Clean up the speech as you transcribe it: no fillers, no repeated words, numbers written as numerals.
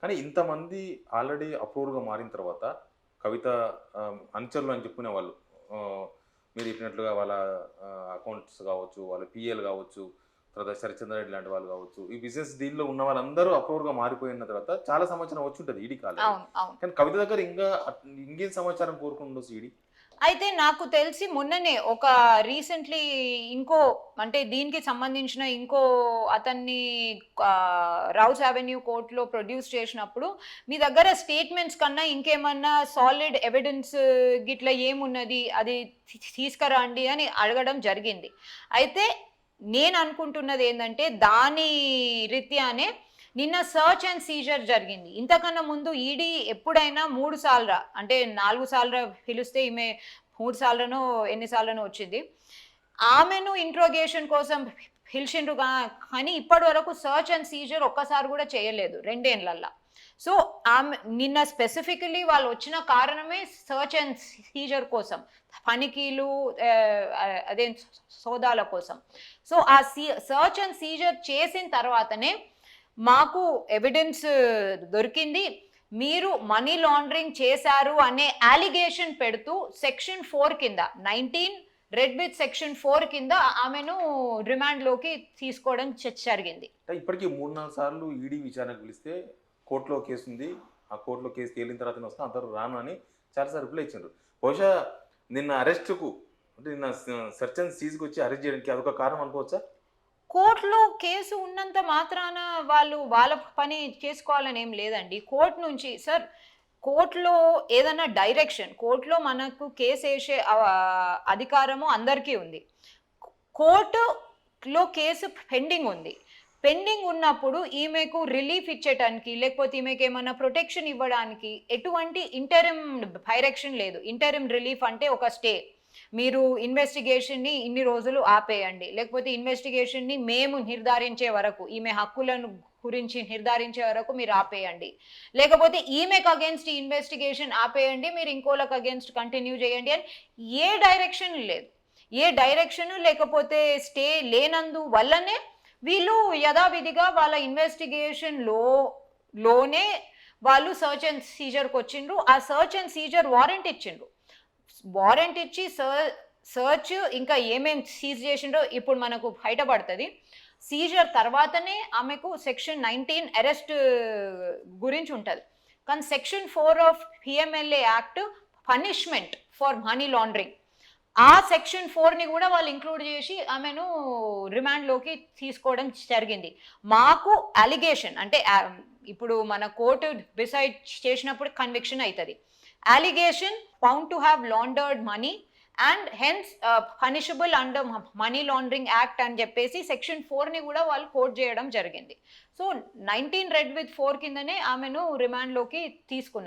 కానీ ఇంతమంది ఆల్రెడీ అప్రూవర్‌గా మారిన తర్వాత కవిత అనుచరులు అని చెప్పుకునే వాళ్ళు. ఆహ్, మీరు చెప్పినట్లుగా వాళ్ళ అకౌంట్స్ కావచ్చు, వాళ్ళ పీఏలు కావచ్చు, తర్వాత శరత్చంద్రారెడ్డి లాంటి వాళ్ళు కావచ్చు. ఈ బిజినెస్ డీల్‌లో ఉన్న వాళ్ళందరూ అప్రూవర్‌గా మారిపోయిన తర్వాత చాలా సమాచారం వచ్చుంటది ఈడీకి ఆల్రెడీ. అవును. అవును. కానీ కవిత దగ్గర ఇంకా ఇంకేం సమాచారం కోరుకుండొచ్చు ఈడీ? అయితే నాకు తెలిసి మొన్ననే ఒక రీసెంట్‌లీ ఇంకో అంటే దీనికి సంబంధించిన ఇంకో అతన్ని రౌస్ అవెన్యూ కోర్ట్‌లో ప్రొడ్యూస్ చేసినప్పుడు, మీ దగ్గర స్టేట్‌మెంట్స్ కన్నా ఇంకేమన్నా సాలిడ్ ఎవిడెన్స్ గిట్లా ఏమున్నది? అది తీసుకురండి అని అడగడం జరిగింది. అయితే నేననుకుంటున్నదేందంటే దాని రీత్యానే నిన్న సెర్చ్ అండ్ సీజర్ జరిగింది. ఇంతకన్నా ముందు ఈడీ ఎప్పుడైనా 3 సార్ల అంటే 4 సార్ల పిలిస్తే ఈమె 3 సార్లనో ఎన్ని సార్లనో వచ్చింది. ఆమెను ఇంట్రోగేషన్ కోసం పిలిచిండ్రు కానీ ఇప్పటి వరకు సెర్చ్ అండ్ సీజర్ ఒక్కసారి కూడా చేయలేదు 2 ఏండ్లల్ల. సో, ఆమె నిన్న స్పెసిఫికల్లీ వాళ్ళొచ్చిన కారణమే సెర్చ్ అండ్ సీజర్ కోసం. తనిఖీలు అదేం సోదాల కోసం. సో, ఆ సెర్చ్ అండ్ సీజర్ చేసిన తర్వాతనే మాకు ఎవిడెన్స్ దొరికింది. మీరు మనీ లాండరింగ్ చేశారు అనే అలిగేషన్ పెడుతూ సెక్షన్ 4 కింద 19 రెడ్ విత్ సెక్షన్ 4 కింద ఆమెను రిమాండ్‌లోకి తీసుకోవడం జరిగింది. ఇప్పటికి 3, 4 సార్లు ఈడీ విచారణకు పిలిస్తే కోర్టులో కేసుంది. ఆ కోర్టులో కేసు తేలిన తర్వాతనే వస్తా, అంతవరకు రాను అని చాలా సార్లు రిప్లై ఇచ్చిండ్రు. బహుశా నిన్న అరెస్ట్‌కు అంటే నిన్న సెర్చ్ అండ్ సీజ్‌కొచ్చి అరెస్ట్ చేయడానికి అదొక కారణం అనుకోవచ్చా? కోర్ట్‌లో కేసు ఉన్నంత మాత్రాన వాళ్ళు వాళ్ళ పని చేసుకోవాలని ఏం లేదండి. కోర్ట్ నుంచి సార్ కోర్ట్‌లో ఏదన్నా డైరెక్షన్ కోర్ట్‌లో మనకు కేసేసే అధికారము అందరికీ ఉంది. కోర్టులో కేసు పెండింగ్ ఉంది. పెండింగ్ ఉన్నప్పుడు ఈమెకు రిలీఫ్ ఇచ్చేటానికి, లేకపోతే ఈమెకేమన్నా ప్రొటెక్షన్ ఇవ్వడానికి ఎటువంటి ఇంటరిమ్ డైరెక్షన్ లేదు. ఇంటరిమ్ రిలీఫ్ అంటే ఒక స్టే. మీరు ఇన్వెస్టిగేషన్‌ని ఇన్ని రోజులు ఆపేయండి. లేకపోతే ఇన్వెస్టిగేషన్‌ని మేము నిర్ధారించే వరకు, ఈమె హక్కులను గురించి నిర్ధారించే వరకు మీరు ఆపేయండి. లేకపోతే ఈమెకు అగెయిన్స్ట్ ఈ ఇన్వెస్టిగేషన్ ఆపేయండి. మీరు ఇంకోళ్ళకి అగెయిన్స్ట్ కంటిన్యూ చేయండి అని ఏ డైరెక్షన్ లేదు. ఏ డైరెక్షన్ లేకపోతే స్టే లేనందు వల్లనే వీళ్ళు యథావిధిగా వాళ్ళ లోనే వాళ్ళు సెర్చ్ అండ్ సీజర్‌కొచ్చిండ్రు. ఆ సెర్చ్ అండ్ సీజర్ వారెంట్ ఇచ్చిండ్రు. వారెంట్ ఇచ్చి సెర్చ్ ఇంకా ఏమేం సీజ్ చేసిండ్రో ఇప్పుడు మనకు బయటపడతది. సీజర్ తర్వాతనే ఆమెకు సెక్షన్ 19 అరెస్ట్ గురించి ఉంటది. కానీ section 4 of PMLA act punishment for money laundering. ఆ సెక్షన్ 4ని కూడా వాళ్ళు ఇంక్లూడ్ చేసి ఆమెను రిమాండ్‌లోకి తీసుకోవడం జరిగింది. మాకు అలిగేషన్ అంటే ఇప్పుడు మన కోర్టు డిసైడ్ చేసినప్పుడు కన్విక్షన్ అయితది. Allegation found to have laundered money and hence punishable under money laundering act అని చెప్పేసి సెక్షన్ 4ని కూడా వాళ్ళు కోట్ చేయడం జరిగింది. సో 19 రెడ్ విత్ 4 కిందనే ఆమెను రిమాండ్‌లోకి తీసుకున్నారు.